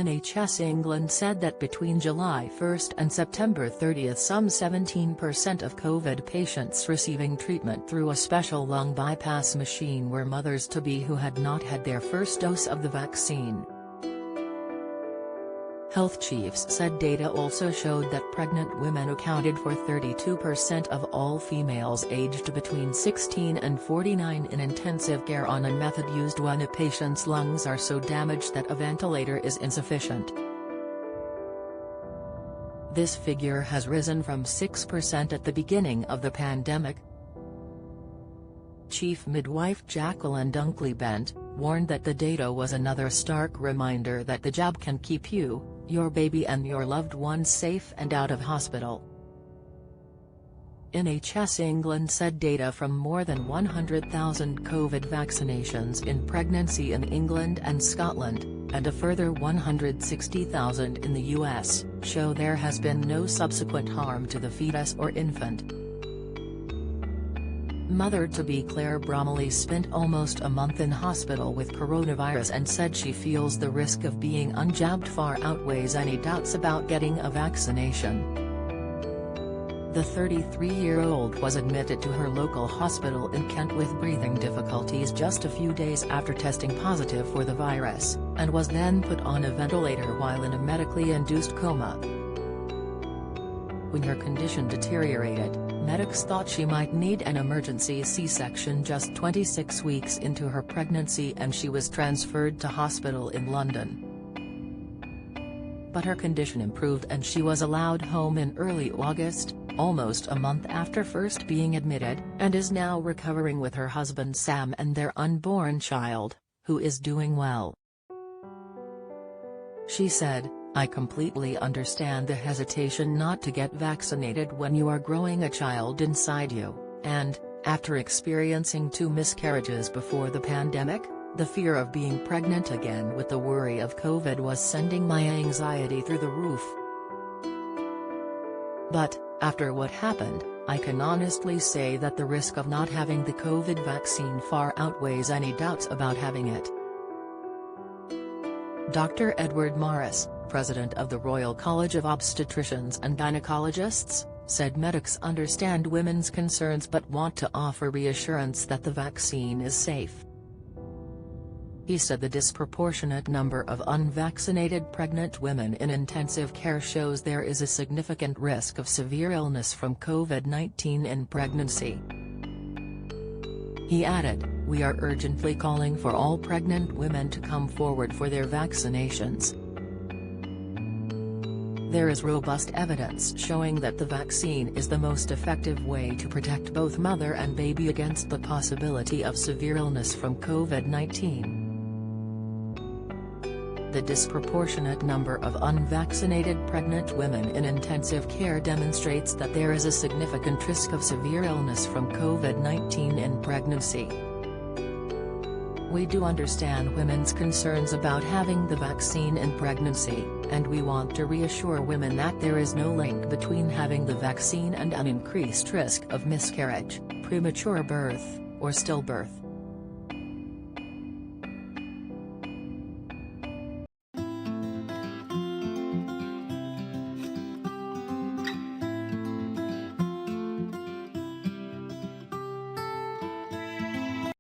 NHS England said that between July 1 and September 30 some 17% of COVID patients receiving treatment through a special lung bypass machine were mothers-to-be who had not had their first dose of the vaccine. Health chiefs said data also showed that pregnant women accounted for 32% of all females aged between 16 and 49 in intensive care on a method used when a patient's lungs are so damaged that a ventilator is insufficient. This figure has risen from 6% at the beginning of the pandemic. Chief Midwife Jacqueline Dunkley-Bent warned that the data was another stark reminder that the jab can keep you, your baby and your loved ones safe and out of hospital. NHS England said data from more than 100,000 COVID vaccinations in pregnancy in England and Scotland, and a further 160,000 in the US, show there has been no subsequent harm to the fetus or infant. Mother-to-be Claire Bromley spent almost a month in hospital with coronavirus and said she feels the risk of being unjabbed far outweighs any doubts about getting a vaccination. The 33-year-old was admitted to her local hospital in Kent with breathing difficulties just a few days after testing positive for the virus, and was then put on a ventilator while in a medically induced coma. When her condition deteriorated, medics thought she might need an emergency C-section just 26 weeks into her pregnancy, and she was transferred to hospital in London. But her condition improved and she was allowed home in early August, almost a month after first being admitted, and is now recovering with her husband Sam and their unborn child, who is doing well. She said, "I completely understand the hesitation not to get vaccinated when you are growing a child inside you, and, after experiencing 2 miscarriages before the pandemic, the fear of being pregnant again with the worry of COVID was sending my anxiety through the roof. But, after what happened, I can honestly say that the risk of not having the COVID vaccine far outweighs any doubts about having it." Dr. Edward Morris, president of the Royal College of Obstetricians and Gynecologists, said medics understand women's concerns but want to offer reassurance that the vaccine is safe. He said the disproportionate number of unvaccinated pregnant women in intensive care shows there is a significant risk of severe illness from COVID-19 in pregnancy. He added, "We are urgently calling for all pregnant women to come forward for their vaccinations. There is robust evidence showing that the vaccine is the most effective way to protect both mother and baby against the possibility of severe illness from COVID-19. The disproportionate number of unvaccinated pregnant women in intensive care demonstrates that there is a significant risk of severe illness from COVID-19 in pregnancy. We do understand women's concerns about having the vaccine in pregnancy, and we want to reassure women that there is no link between having the vaccine and an increased risk of miscarriage, premature birth, or stillbirth.